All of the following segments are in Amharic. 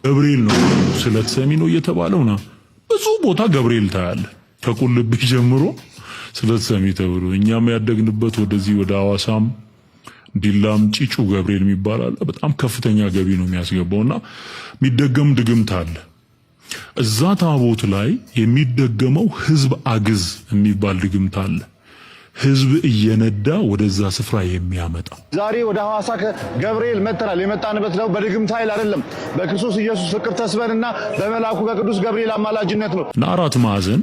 ገብርኤል ነው ስለተሰሚ ነው እየተባለው ነው። ብዙ ቦታ ገብርኤል ታያለ ከቁልቢ ጀምሮ ስለተሰሚ ተብሎ እኛም ያደግንበት ወደዚህ ወደ ሐዋሳም ዲላም ጪጩ ገብርኤል የሚባል በጣም ከፍተኛ ገቢ ነው የሚያስገባውና የሚደገም ድግምት አለ። እዛ ታቦት ላይ የሚደገመው ህዝብ አግዝ የሚባል ድግምት አለ። ህዝብ እየነዳ ወደዛ ስፍራ የሚያመጣ ዛሬ ወደ ሐዋሳ ገብርኤል መጥተናል። የመጣንበት ነው በድግምት ኃይል አይደለም፣ በክርስቶስ ኢየሱስ ፍቅር ተስበንና በመልአኩ በቅዱስ ገብርኤል አማላጅነት ነው። እና 4 ማዕዘን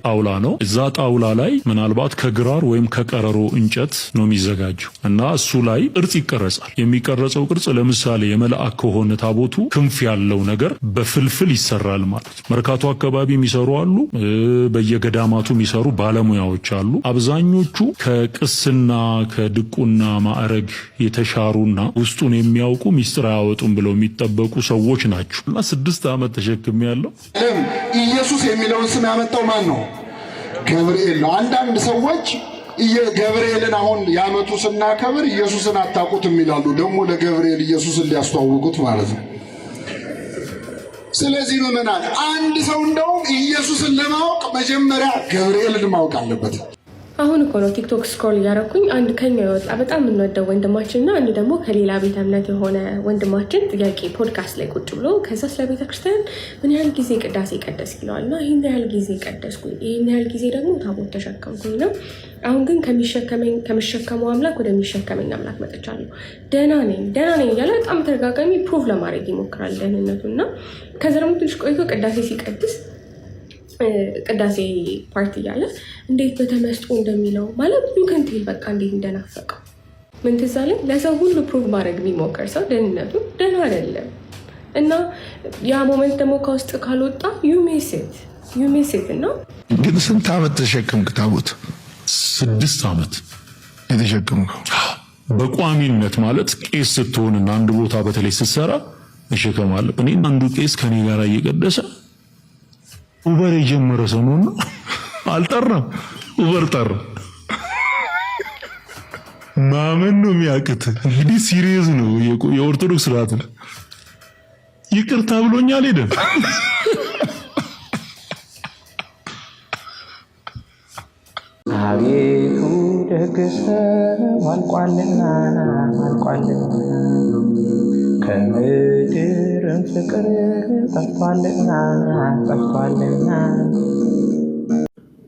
ጣውላ ነው። እዛ ጣውላ ላይ ምናልባት ከግራር ወይም ከቀረሮ እንጨት ነው የሚዘጋጀው እና እሱ ላይ ቅርጽ ይቀረጻል። የሚቀረጸው ቅርጽ ለምሳሌ የመልአክ ከሆነ ታቦቱ ክንፍ ያለው ነገር በፍልፍል ይሰራል ማለት ነው። መርካቶ አካባቢ የሚሰሩ አሉ፣ በየገዳማቱ የሚሰሩ ባለሙያዎች አሉ። አብዛኞቹ ከቅስና ከድቁና ማዕረግ የተሻሩና ውስጡን የሚያውቁ ሚስጥር አያወጡም ብለው የሚጠበቁ ሰዎች ናቸው። እና 6 ዓመት ተሸክም ያለው ኢየሱስ የሚለውን ስም ያመጣው ማን ነው? ገብርኤል ነው። አንዳንድ ሰዎች ገብርኤልን አሁን ያመጡ ስናከብር ኢየሱስን አታውቁትም ይላሉ። ደግሞ ለገብርኤል ኢየሱስን ሊያስተዋውቁት ማለት ነው። ስለዚህ ምዕመናን አንድ ሰው እንደውም ኢየሱስን ለማወቅ መጀመሪያ ገብርኤልን ማወቅ አለበት። አሁን እኮ ነው ቲክቶክ ስክሮል እያደረኩኝ አንድ ከኛ የወጣ በጣም የምንወደው ወንድማችን እና አንድ ደግሞ ከሌላ ቤተ እምነት የሆነ ወንድማችን ጥያቄ ፖድካስት ላይ ቁጭ ብሎ ከዛ ስለ ቤተክርስቲያን ምን ያህል ጊዜ ቅዳሴ ቀደስ ይለዋል እና ይህን ያህል ጊዜ ቀደስኩኝ፣ ይህን ያህል ጊዜ ደግሞ ታቦት ተሸከምኩኝ ነው። አሁን ግን ከሚሸከመው አምላክ ወደሚሸከመኝ አምላክ መጥቻለሁ፣ ደህና ነኝ እያለ በጣም ተደጋጋሚ ፕሩቭ ለማድረግ ይሞክራል ደህንነቱ እና ከዛ ደግሞ ትንሽ ቆይቶ ቅዳሴ ሲቀድስ ቅዳሴ ፓርቲ እያለ እንዴት በተመስጦ እንደሚለው ማለት ዩከንቲል በቃ እንዴት እንደናፈቀው ምን ትዝ አለኝ። ለሰው ሁሉ ፕሩቭ ማድረግ የሚሞክር ሰው ደህንነቱ ደህና አይደለም እና ያ ሞመንት ደግሞ ከውስጥ ካልወጣ ዩሜሴት እና ግን ስንት ዓመት ተሸከምክ ታቦት? 6 ዓመት የተሸከምከው በቋሚነት ማለት ቄስ ስትሆንና አንድ ቦታ በተለይ ስትሰራ እሸከማለሁ። እኔ አንዱ ቄስ ከኔ ጋር እየቀደሰ ኡበር የጀመረ ሰው ነውና አልጠራም፣ ኡበር ጠራ። ማመን ነው የሚያቅት። እንግዲህ ሲሪየስ ነው የኦርቶዶክስ ስርዓት ነው። ይቅርታ ብሎኛል ሄደ። አቤቱ ደግሰው አልቋልና ከምድርም ፍቅር ጠፍቷልና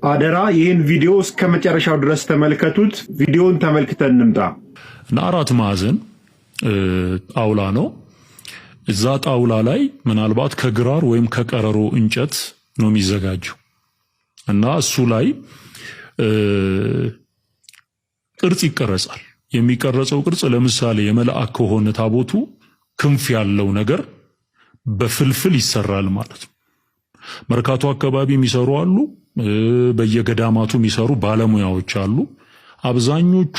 አደራ ይህን ቪዲዮ እስከ መጨረሻው ድረስ ተመልከቱት። ቪዲዮውን ተመልክተን እንምጣ። እና 4 ማዕዘን ጣውላ ነው። እዛ ጣውላ ላይ ምናልባት ከግራር ወይም ከቀረሮ እንጨት ነው የሚዘጋጀው እና እሱ ላይ ቅርጽ ይቀረጻል። የሚቀረጸው ቅርጽ ለምሳሌ የመልአክ ከሆነ ታቦቱ ክንፍ ያለው ነገር በፍልፍል ይሰራል ማለት ነው። መርካቶ አካባቢ የሚሰሩ አሉ፣ በየገዳማቱ የሚሰሩ ባለሙያዎች አሉ። አብዛኞቹ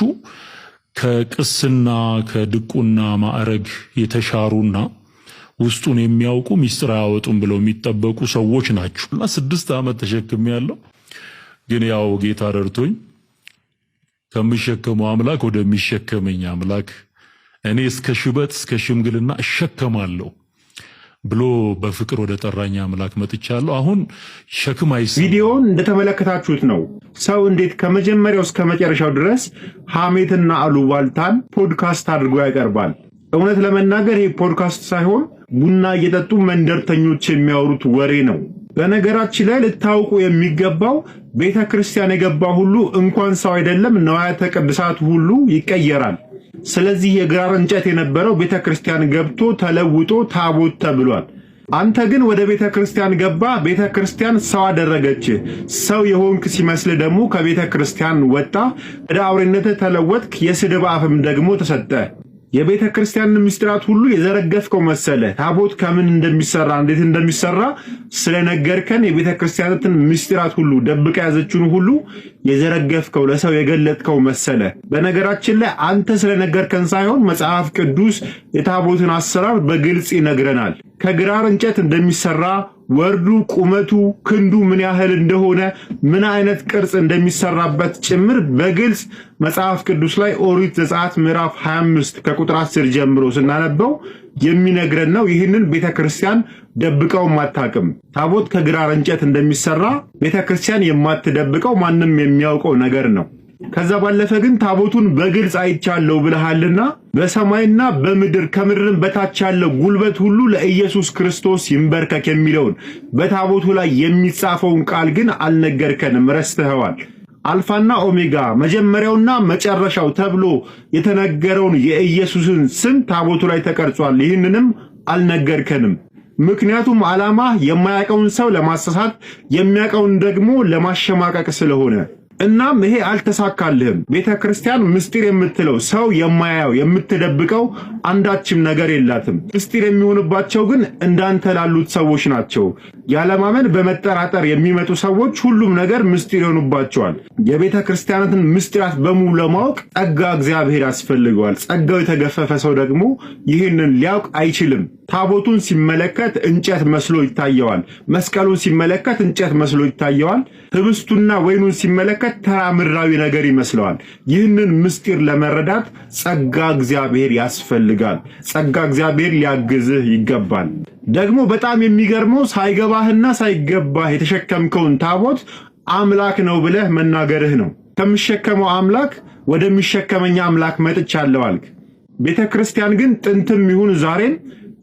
ከቅስና ከድቁና ማዕረግ የተሻሩና ውስጡን የሚያውቁ ሚስጥር አያወጡም ብለው የሚጠበቁ ሰዎች ናቸው። እና 6 ዓመት ተሸክም ያለው ግን ያው ጌታ ረድቶኝ ከሚሸከመው አምላክ ወደሚሸከመኝ አምላክ እኔ እስከ ሽበት እስከ ሽምግልና እሸከማለሁ ብሎ በፍቅር ወደ ጠራኝ አምላክ መጥቻለሁ። አሁን ሸክም አይስ ቪዲዮውን እንደተመለከታችሁት ነው። ሰው እንዴት ከመጀመሪያው እስከ መጨረሻው ድረስ ሐሜትና አሉባልታን ፖድካስት አድርጎ ያቀርባል? እውነት ለመናገር ይሄ ፖድካስት ሳይሆን ቡና እየጠጡ መንደርተኞች የሚያወሩት ወሬ ነው። በነገራችን ላይ ልታውቁ የሚገባው ቤተ ክርስቲያን የገባ ሁሉ እንኳን ሰው አይደለም ነዋያተ ቅድሳት ሁሉ ይቀየራል። ስለዚህ የግራር እንጨት የነበረው ቤተ ክርስቲያን ገብቶ ተለውጦ ታቦት ተብሏል። አንተ ግን ወደ ቤተ ክርስቲያን ገባ፣ ቤተ ክርስቲያን ሰው አደረገች። ሰው የሆንክ ሲመስል ደግሞ ከቤተ ክርስቲያን ወጣ፣ ወደ አውሬነት ተለወጥክ፣ የስድብ አፍም ደግሞ ተሰጠ። የቤተ ክርስቲያን ምስጢራት ሁሉ የዘረገፍከው መሰለ። ታቦት ከምን እንደሚሰራ እንዴት እንደሚሰራ ስለነገርከን የቤተ ክርስቲያናትን ምስጢራት ሁሉ ደብቃ ያዘችውን ሁሉ የዘረገፍከው ለሰው የገለጥከው መሰለ። በነገራችን ላይ አንተ ስለነገርከን ሳይሆን መጽሐፍ ቅዱስ የታቦትን አሰራር በግልጽ ይነግረናል። ከግራር እንጨት እንደሚሰራ ወርዱ፣ ቁመቱ፣ ክንዱ ምን ያህል እንደሆነ ምን አይነት ቅርጽ እንደሚሰራበት ጭምር በግልጽ መጽሐፍ ቅዱስ ላይ ኦሪት ዘጸአት ምዕራፍ 25 ከቁጥር 10 ጀምሮ ስናነበው የሚነግረን ነው። ይህንን ቤተክርስቲያን ደብቀው ማታቅም። ታቦት ከግራር እንጨት እንደሚሰራ ቤተክርስቲያን የማትደብቀው ማንም የሚያውቀው ነገር ነው። ከዛ ባለፈ ግን ታቦቱን በግልጽ አይቻለው ብለሃልና በሰማይና በምድር ከምድርም በታች ያለው ጉልበት ሁሉ ለኢየሱስ ክርስቶስ ይንበርከክ የሚለውን በታቦቱ ላይ የሚጻፈውን ቃል ግን አልነገርከንም፣ ረስተኸዋል። አልፋና ኦሜጋ መጀመሪያውና መጨረሻው ተብሎ የተነገረውን የኢየሱስን ስም ታቦቱ ላይ ተቀርጿል። ይህንንም አልነገርከንም። ምክንያቱም ዓላማ የማያውቀውን ሰው ለማሳሳት የሚያውቀውን ደግሞ ለማሸማቀቅ ስለሆነ እናም ይሄ አልተሳካልህም። ቤተክርስቲያን ምስጢር የምትለው ሰው የማያየው የምትደብቀው አንዳችም ነገር የላትም። ምስጢር የሚሆንባቸው ግን እንዳንተ ላሉት ሰዎች ናቸው። ያለማመን በመጠራጠር የሚመጡ ሰዎች ሁሉም ነገር ምስጢር ይሆኑባቸዋል። የቤተክርስቲያናትን ምስጢራት በሙሉ ለማወቅ ጸጋ እግዚአብሔር ያስፈልገዋል። ጸጋው የተገፈፈ ሰው ደግሞ ይህንን ሊያውቅ አይችልም። ታቦቱን ሲመለከት እንጨት መስሎ ይታየዋል። መስቀሉን ሲመለከት እንጨት መስሎ ይታየዋል። ህብስቱና ወይኑን ሲመለከት ተራ ምድራዊ ነገር ይመስለዋል። ይህንን ምስጢር ለመረዳት ጸጋ እግዚአብሔር ያስፈልጋል። ጸጋ እግዚአብሔር ሊያግዝህ ይገባል። ደግሞ በጣም የሚገርመው ሳይገባህና ሳይገባህ የተሸከምከውን ታቦት አምላክ ነው ብለህ መናገርህ ነው። ከምሸከመው አምላክ ወደሚሸከመኝ አምላክ መጥቻለሁ አልክ። ቤተክርስቲያን ግን ጥንትም ይሁን ዛሬም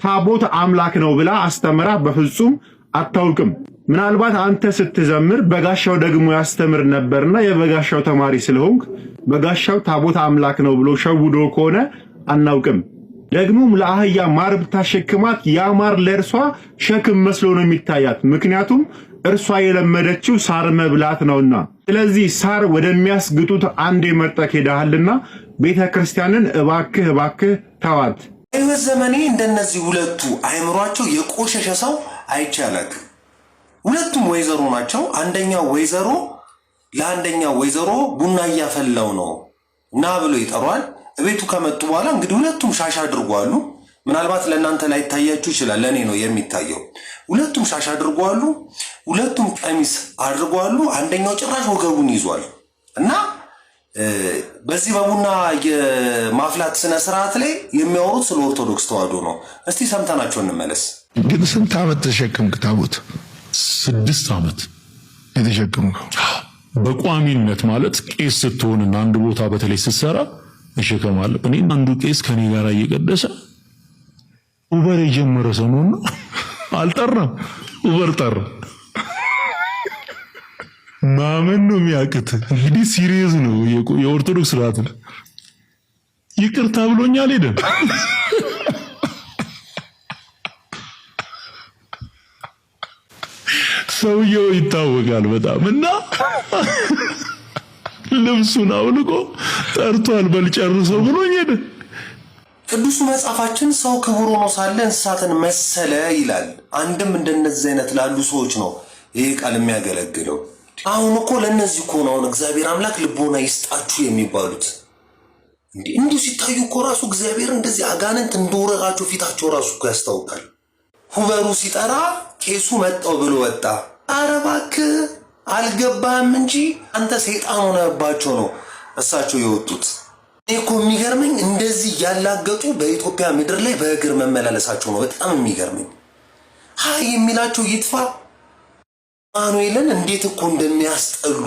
ታቦት አምላክ ነው ብላ አስተምራ በፍጹም አታውቅም። ምናልባት አንተ ስትዘምር በጋሻው ደግሞ ያስተምር ነበርና የበጋሻው ተማሪ ስለሆንክ በጋሻው ታቦት አምላክ ነው ብሎ ሸውዶ ከሆነ አናውቅም። ደግሞም ለአህያ ማር ብታሸክማት ያ ማር ለእርሷ ሸክም መስሎ ነው የሚታያት። ምክንያቱም እርሷ የለመደችው ሳር መብላት ነውና። ስለዚህ ሳር ወደሚያስግጡት አንዴ መርጠህ ሄደሃልና ቤተክርስቲያንን እባክህ ተዋት። በሕይወት ዘመኔ እንደነዚህ ሁለቱ አእምሯቸው የቆሸሸ ሰው አይቻለክ። ሁለቱም ወይዘሮ ናቸው። አንደኛው ወይዘሮ ለአንደኛው ወይዘሮ ቡና እያፈላው ነው እና ብሎ ይጠሯል። እቤቱ ከመጡ በኋላ እንግዲህ ሁለቱም ሻሽ አድርጓሉ። ምናልባት ለእናንተ ላይ ታያችሁ ይችላል፣ ለእኔ ነው የሚታየው። ሁለቱም ሻሽ አድርጓሉ፣ ሁለቱም ቀሚስ አድርጓሉ። አንደኛው ጭራሽ ወገቡን ይዟል እና በዚህ በቡና የማፍላት ስነ ስርዓት ላይ የሚያወሩት ስለ ኦርቶዶክስ ተዋህዶ ነው። እስቲ ሰምተናቸው እንመለስ። ግን ስንት ዓመት ተሸከምክ ታቦት? 6 ዓመት የተሸከምከው? በቋሚነት ማለት ቄስ ስትሆንና አንድ ቦታ በተለይ ስትሰራ መሸከም አለብህ። እኔ አንዱ ቄስ ከኔ ጋር እየቀደሰ ኡበር የጀመረ ሰው ነውና አልጠራም፣ ኡበር ጠራ። ማመን ነው የሚያቅት። እንግዲህ ሲሪየስ ነው የኦርቶዶክስ ስርዓት ነው። ይቅርታ ብሎኛል ሄደ። ሰውየው ይታወቃል በጣም እና ልብሱን አውልቆ ጠርቷል። በልጨርሰው ብሎኝ ሄደ። ቅዱሱ መጽሐፋችን ሰው ክቡር ሆኖ ሳለ እንስሳትን መሰለ ይላል። አንድም እንደነዚህ አይነት ላሉ ሰዎች ነው ይሄ ቃል የሚያገለግለው። አሁን እኮ ለነዚህ እኮ ነው እግዚአብሔር አምላክ ልቦና ይስጣችሁ የሚባሉት። እንዲሁ ሲታዩ እኮ ራሱ እግዚአብሔር እንደዚህ አጋንንት እንደወረራቸው ፊታቸው ራሱ እኮ ያስታውቃል። ሁበሩ ሲጠራ ቄሱ መጣው ብሎ ወጣ። ኧረ እባክህ አልገባህም እንጂ አንተ ሰይጣን ሆነባቸው ነው እሳቸው የወጡት። እኔ እኮ የሚገርመኝ እንደዚህ ያላገጡ በኢትዮጵያ ምድር ላይ በእግር መመላለሳቸው ነው በጣም የሚገርመኝ። ሀይ የሚላቸው ይጥፋ አማኑኤልን እንዴት እኮ እንደሚያስጠሉ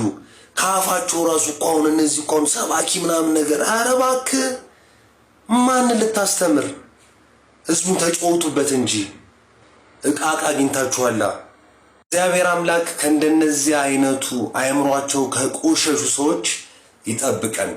ካፋቸው ራሱ እኮ አሁን እነዚህ እኮ ሰባኪ ምናምን ነገር። ኧረ እባክህ ማንን ልታስተምር? ህዝቡን ተጫወቱበት እንጂ ዕቃ አግኝታችኋላ። እግዚአብሔር አምላክ ከእንደነዚህ አይነቱ አእምሯቸው ከቆሸሹ ሰዎች ይጠብቀን።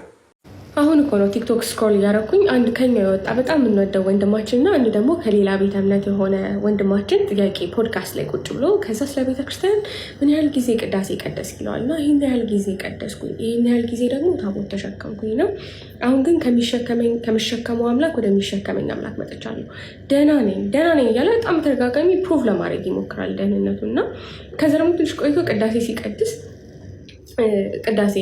አሁን እኮ ነው ቲክቶክ ስክሮል እያደረኩኝ አንድ ከኛ የወጣ በጣም የምንወደው ወንድማችን እና አንድ ደግሞ ከሌላ ቤተ እምነት የሆነ ወንድማችን ጥያቄ ፖድካስት ላይ ቁጭ ብሎ ከዛ ስለ ቤተክርስቲያን ምን ያህል ጊዜ ቅዳሴ ቀደስ ይለዋል እና ይህን ያህል ጊዜ ቀደስኩኝ፣ ይህን ያህል ጊዜ ደግሞ ታቦት ተሸከምኩኝ ነው። አሁን ግን ከሚሸከመው አምላክ ወደሚሸከመኝ አምላክ መጥቻለሁ፣ ደህና ነኝ እያለ በጣም ተደጋጋሚ ፕሩቭ ለማድረግ ይሞክራል ደህንነቱ እና ከዛ ደግሞ ትንሽ ቆይቶ ቅዳሴ ሲቀድስ ቅዳሴ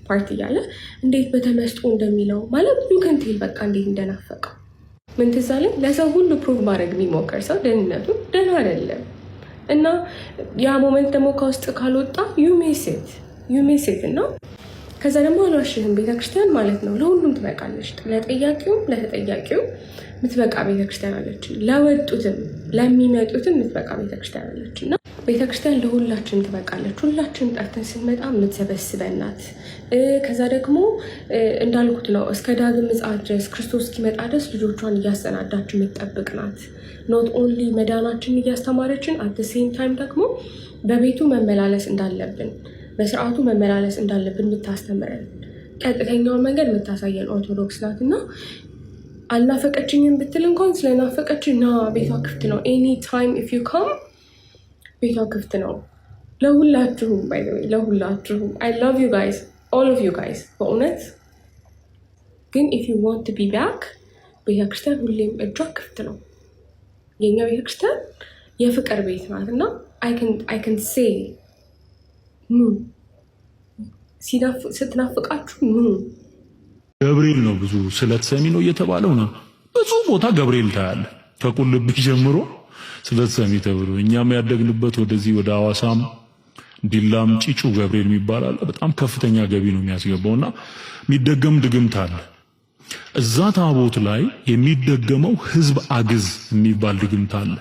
ፓርቲ እያለ እንዴት በተመስጦ እንደሚለው ማለት ዩከንቴል በቃ እንዴት እንደናፈቀው ምን ትዝ አለኝ። ለሰው ሁሉ ፕሩቭ ማድረግ የሚሞክር ሰው ደህንነቱ ደህና አይደለም እና ያ ሞመንት ደግሞ ከውስጥ ካልወጣ ዩሜሴት እና ከዛ ደግሞ አልዋሽህም ቤተክርስቲያን ማለት ነው ለሁሉም ትበቃለች። ለጠያቂውም ለተጠያቂው ምትበቃ ቤተክርስቲያን አለችን። ለወጡትም ለሚመጡትም ምትበቃ ቤተክርስቲያን አለችን እና ቤተክርስቲያን ለሁላችን ትበቃለች። ሁላችን ጠርተን ስንመጣ የምትሰበስበን ናት። ከዛ ደግሞ እንዳልኩት ነው እስከ ዳግም ምጽአት ድረስ ክርስቶስ እስኪመጣ ድረስ ልጆቿን እያሰናዳች የምትጠብቅ ናት። ኖት ኦንሊ መዳናችን እያስተማረችን አት ሴም ታይም ደግሞ በቤቱ መመላለስ እንዳለብን በስርዓቱ መመላለስ እንዳለብን የምታስተምረን ቀጥተኛውን መንገድ የምታሳየን ኦርቶዶክስ ናት እና አልናፈቀችኝም ብትል እንኳን ስለናፈቀችኝ ና ቤቷ ክፍት ነው። ኤኒ ታይም ኢፍ ዩ ካም ቤቷ ክፍት ነው ለሁላችሁም። ባይ ዘ ዌይ ለሁላችሁም አይ ላቭ ዩ ጋይስ ኦል ኦፍ ዩ ጋይስ በእውነት ግን ኢፍ ዩ ዋንት ቱ ቢ ባክ ቤተክርስቲያን ሁሌም እጇ ክፍት ነው። የኛ ቤተክርስቲያን የፍቅር ቤት ናት እና አይ ካን ሴ ስትናፍቃችሁ ገብርኤል ነው ብዙ ስለት ሰሚ ነው እየተባለው ነው። ብዙ ቦታ ገብርኤል ታያለ ከቁልቢ ጀምሮ ስለት ሰሚ ተብሎ እኛም ያደግንበት ወደዚህ ወደ ሐዋሳም ዲላም ጪጩ ገብርኤል የሚባል አለ። በጣም ከፍተኛ ገቢ ነው የሚያስገባውና የሚደገም ድግምት አለ። እዛ ታቦት ላይ የሚደገመው ህዝብ አግዝ የሚባል ድግምት አለ።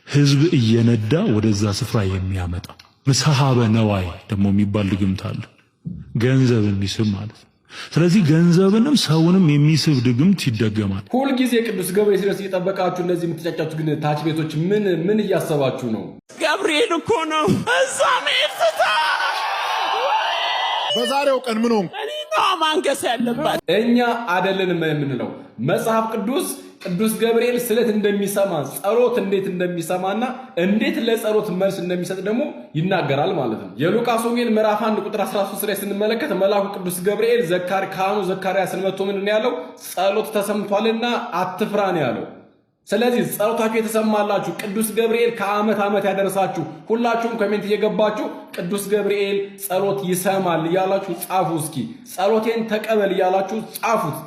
ህዝብ እየነዳ ወደዛ ስፍራ የሚያመጣ መሳሃበ ነዋይ ደግሞ የሚባል ድግምት አለ። ገንዘብ የሚስብ ማለት ነው። ስለዚህ ገንዘብንም ሰውንም የሚስብ ድግምት ይደገማል። ሁል ጊዜ ቅዱስ ገብርኤል ሲደርስ እየጠበቃችሁ እነዚህ የምትጫጫቱት ግን ታች ቤቶች ምን እያሰባችሁ ነው? ገብርኤል እኮ ነው እዛ ሜርታ በዛሬው ቀን ምን ሆንኩ? ማንገስ ያለባት እኛ አይደለንም የምንለው መጽሐፍ ቅዱስ ገብርኤል ስለት እንደሚሰማ ጸሎት እንዴት እንደሚሰማና እንዴት ለጸሎት መልስ እንደሚሰጥ ደግሞ ይናገራል ማለት ነው። የሉቃስ ወንጌል ምዕራፍ 1 ቁጥር 13 ላይ ስንመለከት መልአኩ ቅዱስ ገብርኤል ካህኑ ዘካርያስን መጥቶ ምን ያለው? ጸሎት ተሰምቷልና አትፍራ ነው ያለው። ስለዚህ ጸሎታችሁ የተሰማላችሁ ቅዱስ ገብርኤል ከዓመት ዓመት ያደረሳችሁ ሁላችሁም ኮሜንት እየገባችሁ ቅዱስ ገብርኤል ጸሎት ይሰማል እያላችሁ ጻፉ። እስኪ ጸሎቴን ተቀበል እያላችሁ ጻፉት።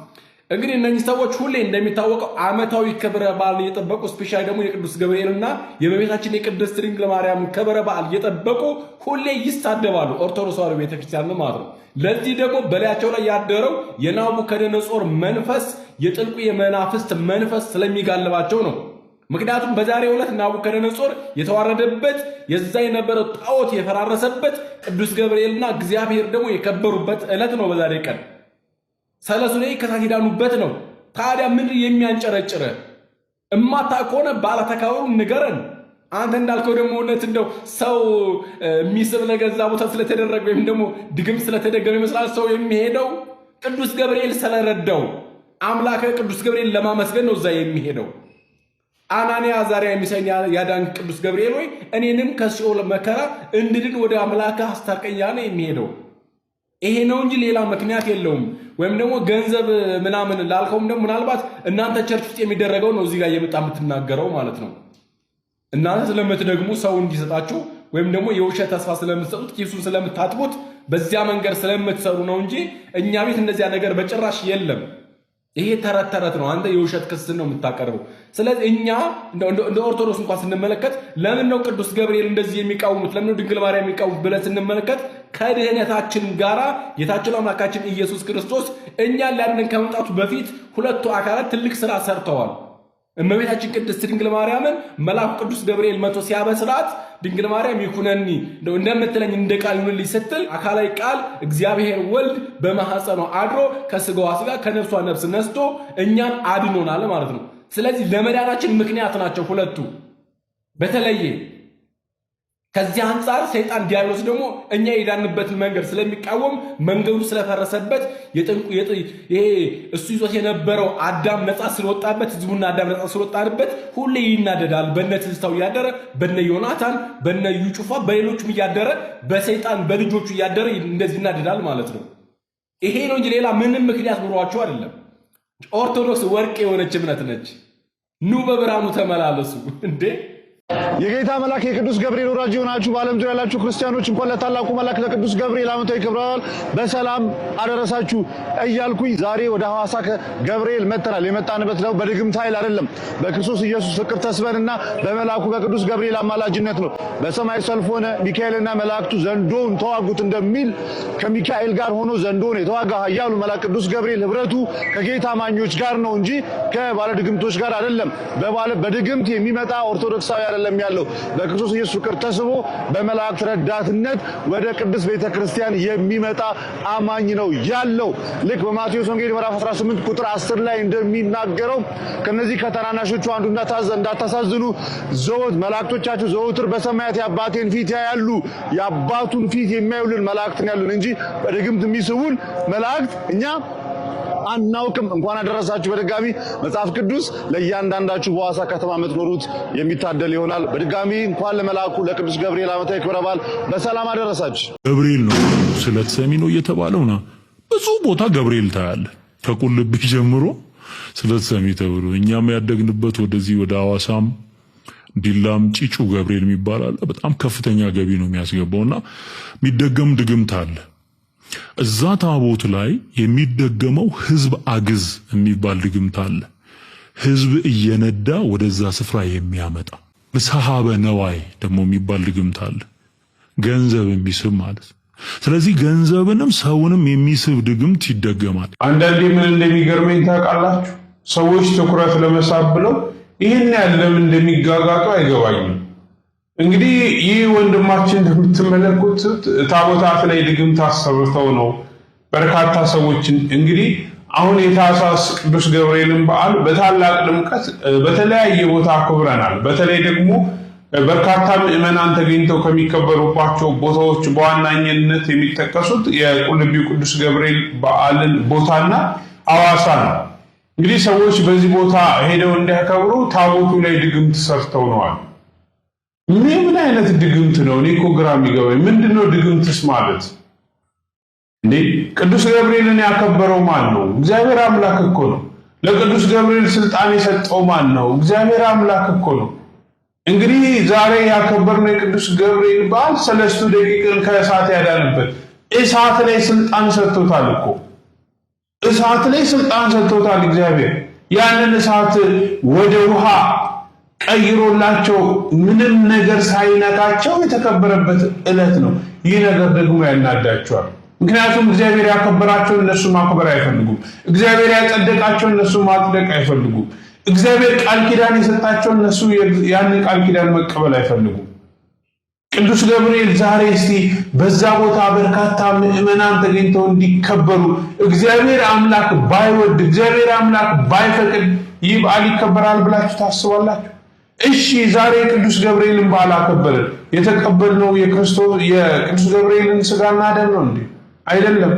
እንግዲህ እነዚህ ሰዎች ሁሌ እንደሚታወቀው ዓመታዊ ክብረ በዓል እየጠበቁ ስፔሻሊ ደግሞ የቅዱስ ገብርኤልና የእመቤታችን የቅድስት ድንግል ማርያም ክብረ በዓል እየጠበቁ ሁሌ ይሳደባሉ። ኦርቶዶክስ ተዋሕዶ ቤተክርስቲያን ማለት ነው። ለዚህ ደግሞ በላያቸው ላይ ያደረው የናቡከደነጾር መንፈስ የጥልቁ የመናፍስት መንፈስ ስለሚጋልባቸው ነው። ምክንያቱም በዛሬው ዕለት ናቡከደነጾር የተዋረደበት የዛ የነበረው ጣዖት የፈራረሰበት ቅዱስ ገብርኤልና እግዚአብሔር ደግሞ የከበሩበት ዕለት ነው። በዛሬ ቀን ሰለስቱ ደቂቅ ከሳት የዳኑበት ነው። ታዲያ ምንድን የሚያንጨረጭረ እማታ ከሆነ ባለተካወሩ ንገረን። አንተ እንዳልከው ደግሞ እውነት እንደው ሰው የሚስብ ለገዛ ቦታ ስለተደረገ ወይም ደግሞ ድግም ስለተደገመ ይመስላል ሰው የሚሄደው። ቅዱስ ገብርኤል ስለረዳው አምላከ ቅዱስ ገብርኤል ለማመስገን ነው እዛ የሚሄደው። አናንያ አዛርያ ሚሳኤል ያዳንክ ቅዱስ ገብርኤል ወይ እኔንም ከሲኦል መከራ እንድድን ወደ አምላከ አስታርቀኝ ነው የሚሄደው። ይሄ ነው እንጂ ሌላ ምክንያት የለውም። ወይም ደግሞ ገንዘብ ምናምን ላልከውም ደግሞ ምናልባት እናንተ ቸርች ውስጥ የሚደረገው ነው እዚህ ጋር እየመጣ የምትናገረው ማለት ነው። እናንተ ስለምትደግሙ ሰው እንዲሰጣችሁ ወይም ደግሞ የውሸት ተስፋ ስለምትሰጡት ኪሱን ስለምታጥቡት በዚያ መንገድ ስለምትሰሩ ነው እንጂ እኛ ቤት እንደዚያ ነገር በጭራሽ የለም። ይሄ ተረት ነው። አንተ የውሸት ክስን ነው የምታቀርበው። ስለዚህ እኛ እንደ ኦርቶዶክስ እንኳን ስንመለከት ለምን ነው ቅዱስ ገብርኤል እንደዚህ የሚቃወሙት? ለምን ነው ድንግል ማርያም የሚቃወሙት ብለን ስንመለከት ከድህነታችን ጋራ ጌታችን አምላካችን ኢየሱስ ክርስቶስ እኛን ሊያድነን ከመምጣቱ በፊት ሁለቱ አካላት ትልቅ ስራ ሰርተዋል። እመቤታችን ቅድስት ድንግል ማርያምን መልአኩ ቅዱስ ገብርኤል መቶ ሲያበስራት ድንግል ማርያም ይኩነኒ እንደምትለኝ እንደ ቃል ይሁንልኝ ስትል አካላዊ ቃል እግዚአብሔር ወልድ በማህፀኗ አድሮ ከስጋዋ ስጋ ከነፍሷ ነፍስ ነስቶ እኛን አድኖናል ማለት ነው። ስለዚህ ለመዳናችን ምክንያት ናቸው ሁለቱ። በተለየ ከዚህ አንጻር ሰይጣን ዲያብሎስ ደግሞ እኛ የዳንበትን መንገድ ስለሚቃወም መንገዱ ስለፈረሰበት ይሄ እሱ ይዞት የነበረው አዳም ነፃ ስለወጣበት ህዝቡና አዳም ነፃ ስለወጣበት ሁሌ ይናደዳል። በነ ትዝታው እያደረ በነ ዮናታን በነ ዩጩፋ በሌሎችም እያደረ በሰይጣን በልጆቹ እያደረ እንደዚህ ይናደዳል ማለት ነው። ይሄ ነው እንጂ ሌላ ምንም ምክንያት ኑሯቸው አይደለም። ኦርቶዶክስ ወርቅ የሆነች እምነት ነች። ኑ በብርሃኑ ተመላለሱ እንዴ! የጌታ መልአክ የቅዱስ ገብርኤል ወዳጅ የሆናችሁ በዓለም ዙሪያ ያላችሁ ክርስቲያኖች እንኳን ለታላቁ መልአክ ለቅዱስ ገብርኤል ዓመታዊ ክብረ በዓል በሰላም አደረሳችሁ እያልኩኝ ዛሬ ወደ ሐዋሳ ገብርኤል መጥተናል። የመጣንበት ነው በድግምት ኃይል አይደለም፣ በክርስቶስ ኢየሱስ ፍቅር ተስበንና በመልአኩ በቅዱስ ገብርኤል አማላጅነት ነው። በሰማይ ሰልፍ ሆነ ሚካኤልና መላእክቱ ዘንዶውን ተዋጉት እንደሚል ከሚካኤል ጋር ሆኖ ዘንዶውን የተዋጋ ኃያሉ መልአክ ቅዱስ ገብርኤል ህብረቱ ከጌታ አማኞች ጋር ነው እንጂ ከባለ ድግምቶች ጋር አይደለም። በድግምት የሚመጣ ኦርቶዶክሳዊ አይደለም ያለው በክርስቶስ ኢየሱስ ፍቅር ተስቦ በመላእክት ረዳትነት ወደ ቅድስት ቤተክርስቲያን የሚመጣ አማኝ ነው ያለው። ልክ በማቴዎስ ወንጌል ምዕራፍ 18 ቁጥር 10 ላይ እንደሚናገረው ከነዚህ ከተናናሾቹ አንዱ እንዳታሳዝኑ መላእክቶቻችሁ ዘወትር በሰማያት የአባቴን ፊት ያያሉ። የአባቱን ፊት የሚያዩልን መላእክትን ያሉን እንጂ በድግምት የሚስቡን መላእክት እኛ አናውቅም። እንኳን አደረሳችሁ። በድጋሚ መጽሐፍ ቅዱስ ለእያንዳንዳችሁ በሐዋሳ ከተማ የምትኖሩት የሚታደል ይሆናል። በድጋሚ እንኳን ለመልአኩ ለቅዱስ ገብርኤል ዓመታዊ ክብረ በዓል በሰላም አደረሳችሁ። ገብርኤል ነው ስለተሰሚ ነው እየተባለው ነው። ብዙ ቦታ ገብርኤል ታያለ። ከቁልቢ ጀምሮ ስለተሰሚ ተብሎ እኛም ያደግንበት ወደዚህ ወደ ሐዋሳም ዲላም ጪጩ ገብርኤል የሚባል አለ። በጣም ከፍተኛ ገቢ ነው የሚያስገባውና የሚደገም ድግምት አለ። እዛ ታቦት ላይ የሚደገመው ህዝብ አግዝ የሚባል ድግምት አለ። ህዝብ እየነዳ ወደዛ ስፍራ የሚያመጣ ምሳሃበ ነዋይ ደግሞ የሚባል ድግምት አለ። ገንዘብ የሚስብ ማለት። ስለዚህ ገንዘብንም ሰውንም የሚስብ ድግምት ይደገማል። አንዳንዴ ምን እንደሚገርመኝ ታውቃላችሁ? ሰዎች ትኩረት ለመሳብ ብለው ይህን ያለም እንደሚጋጋጡ አይገባኝም። እንግዲህ ይህ ወንድማችን እንደምትመለከቱት ታቦታት ላይ ድግምት አሰርተው ነው በርካታ ሰዎችን እንግዲህ አሁን የታኅሳስ ቅዱስ ገብርኤልን በዓል በታላቅ ድምቀት በተለያየ ቦታ አክብረናል። በተለይ ደግሞ በርካታ ምዕመናን ተገኝተው ከሚከበሩባቸው ቦታዎች በዋናኝነት የሚጠቀሱት የቁልቢው ቅዱስ ገብርኤል በዓልን ቦታና ሐዋሳ ነው። እንግዲህ ሰዎች በዚህ ቦታ ሄደው እንዲያከብሩ ታቦቱ ላይ ድግምት ሰርተው ነዋል። ምን አይነት ድግምት ነው? እኔ እኮ ግራ የሚገባኝ ምንድነው ድግምትስ ማለት እንዴ? ቅዱስ ገብርኤልን ያከበረው ማን ነው? እግዚአብሔር አምላክ እኮ ነው። ለቅዱስ ገብርኤል ስልጣን የሰጠው ማን ነው? እግዚአብሔር አምላክ እኮ ነው። እንግዲህ ዛሬ ያከበርነው የቅዱስ ገብርኤል በዓል 3 ደቂቃን ከእሳት ያዳነበት እሳት ላይ ስልጣን ሰጥቶታል እኮ። እሳት ላይ ስልጣን ሰጥቶታል እግዚአብሔር። ያንን እሳት ወደ ውሃ ቀይሮላቸው ምንም ነገር ሳይነካቸው የተከበረበት ዕለት ነው። ይህ ነገር ደግሞ ያናዳቸዋል። ምክንያቱም እግዚአብሔር ያከበራቸው እነሱ ማክበር አይፈልጉም። እግዚአብሔር ያጸደቃቸው እነሱ ማጽደቅ አይፈልጉም። እግዚአብሔር ቃል ኪዳን የሰጣቸው እነሱ ያንን ቃል ኪዳን መቀበል አይፈልጉም። ቅዱስ ገብርኤል ዛሬ እስቲ በዛ ቦታ በርካታ ምዕመናን ተገኝተው እንዲከበሩ እግዚአብሔር አምላክ ባይወድ እግዚአብሔር አምላክ ባይፈቅድ ይህ በዓል ይከበራል ብላችሁ ታስባላችሁ? እሺ ዛሬ ቅዱስ ገብርኤልን በዓል አከበርን። የተቀበልነው የቅዱስ ገብርኤልን ስጋና ደም ነው እንዴ? አይደለም።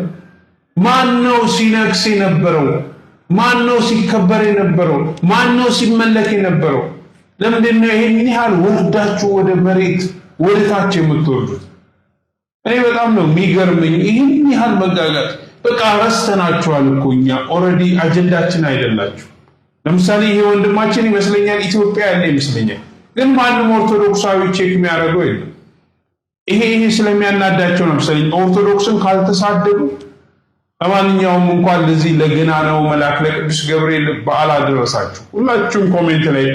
ማን ነው ሲነክስ የነበረው? ማን ነው ሲከበር የነበረው? ማን ነው ሲመለክ የነበረው? ለምንድን ነው ይሄን ያህል ወርዳችሁ ወደ መሬት ወደ ታች የምትወርዱት? እኔ በጣም ነው የሚገርመኝ ይሄን ያህል መጋጋጥ። በቃ ረስተናችኋል እኮ እኛ ኦልሬዲ አጀንዳችን አይደላችሁ። ለምሳሌ ይሄ ወንድማችን ይመስለኛል ኢትዮጵያ ያለ ይመስለኛል፣ ግን ማንም ኦርቶዶክሳዊ ቼክ የሚያደርገው የለም። ይሄ ስለሚያናዳቸው ነው መሰለኝ ኦርቶዶክስን ካልተሳደቡ። ለማንኛውም እንኳን ለዚህ ለገናናው መልአክ ለቅዱስ ገብርኤል በዓል አደረሳችሁ። ሁላችሁም ኮሜንት ላይ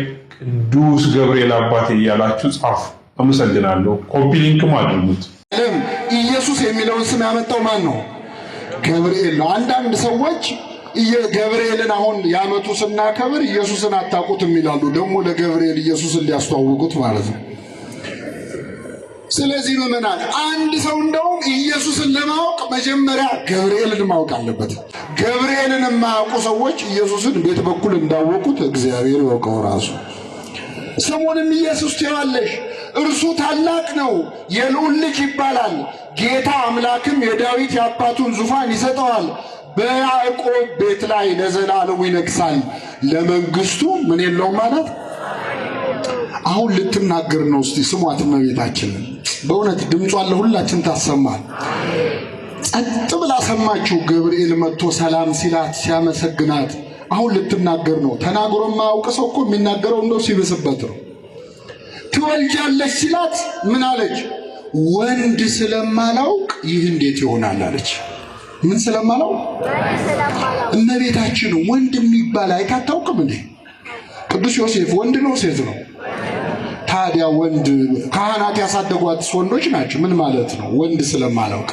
ቅዱስ ገብርኤል አባቴ እያላችሁ ጻፉ። አመሰግናለሁ። ኮፒ ሊንክም አድርጉት። ኢየሱስ የሚለውን ስም ያመጣው ማን ነው? ገብርኤል ነው። አንዳንድ ሰዎች ገብርኤልን አሁን ያመቱ ስናከብር ኢየሱስን አታውቁትም ይላሉ። ደግሞ ለገብርኤል ኢየሱስን ሊያስተዋውቁት ማለት ነው። ስለዚህ ምዕመናን አንድ ሰው እንደውም ኢየሱስን ለማወቅ መጀመሪያ ገብርኤልን ማወቅ አለበት። ገብርኤልን የማያውቁ ሰዎች ኢየሱስን ቤት በኩል እንዳወቁት እግዚአብሔር ያውቀው ራሱ። ስሙንም ኢየሱስ ትይዋለሽ፣ እርሱ ታላቅ ነው፣ የልዑል ልጅ ይባላል። ጌታ አምላክም የዳዊት የአባቱን ዙፋን ይሰጠዋል፣ በያዕቆብ ቤት ላይ ለዘላለሙ ይነግሳል፣ ለመንግስቱ ምን የለውም ማለት። አሁን ልትናገር ነው። እስቲ ስሟት እመቤታችንን። በእውነት ድምጿን ለሁላችን ታሰማል። ጸጥ ብላ ሰማችሁ። ገብርኤል መጥቶ ሰላም ሲላት ሲያመሰግናት አሁን ልትናገር ነው። ተናግሮ የማያውቅ ሰው እኮ የሚናገረው እንደው ሲብስበት ነው። ትወልጃለሽ ሲላት ምን አለች? ወንድ ስለማላውቅ ይህ እንዴት ይሆናል አለች። ምን ስለማላውቅ? እመቤታችን ወንድ የሚባል አይታታውቅም እንዴ? ቅዱስ ዮሴፍ ወንድ ነው ሴት ነው? ታዲያ ወንድ ካህናት ያሳደጓት ወንዶች ናቸው። ምን ማለት ነው? ወንድ ስለማላውቅ።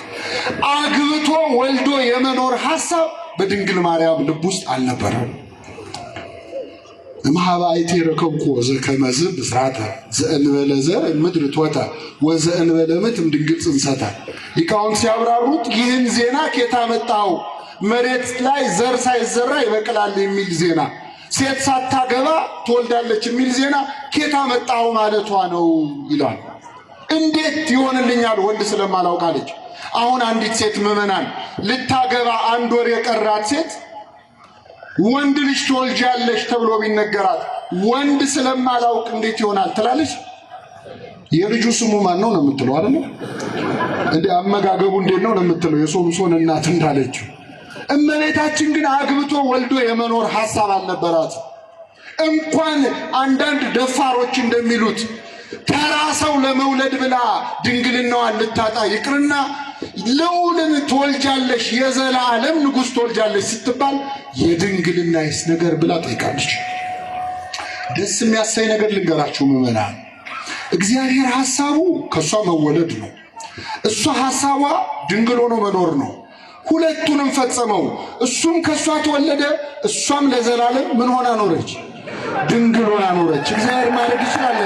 አግብቶ ወልዶ የመኖር ሐሳብ በድንግል ማርያም ልብ ውስጥ አልነበረም። እምኀበ አይቴ ረከብኩ ዘከመዝ ብስራተ ዘእንበለ ዘር ምድር ቶተ ወዘእንበለ ምትም ድንግል ጽንሰተ። ሊቃውንት ሲያብራሩት ይህን ዜና ኬታ መጣው? መሬት ላይ ዘር ሳይዘራ ይበቅላል የሚል ዜና፣ ሴት ሳታገባ ትወልዳለች የሚል ዜና ኬታ መጣው ማለቷ ነው ይላል። እንዴት ይሆንልኛል ወንድ ስለማላውቃለች? አሁን አንዲት ሴት ምዕመናን ልታገባ አንድ ወር የቀራት ሴት ወንድ ልጅ ትወልጃለሽ ተብሎ ቢነገራት ወንድ ስለማላውቅ እንዴት ይሆናል ትላለች? የልጁ ስሙ ማን ነው ነው የምትለው አይደል? እንዴ አመጋገቡ እንዴት ነው ነው የምትለው? የሶምሶን እናት እንዳለችው። እመቤታችን ግን አግብቶ ወልዶ የመኖር ሐሳብ አልነበራት። እንኳን አንዳንድ ደፋሮች እንደሚሉት ተራ ሰው ለመውለድ ብላ ድንግልናዋን ልታጣ ይቅርና ልዑልን ትወልጃለሽ የዘላለም ንጉሥ ትወልጃለሽ ስትባል የድንግልናይስ ነገር ብላ ጠይቃለች። ደስ የሚያሳይ ነገር ልንገራችሁ ምዕመናን፣ እግዚአብሔር ሐሳቡ ከእሷ መወለድ ነው። እሷ ሐሳቧ ድንግል ሆኖ መኖር ነው። ሁለቱንም ፈጸመው። እሱም ከእሷ ተወለደ፣ እሷም ለዘላለም ምን ሆና ኖረች? ድንግል ሆና ኖረች። እግዚአብሔር ማድረግ ይችላል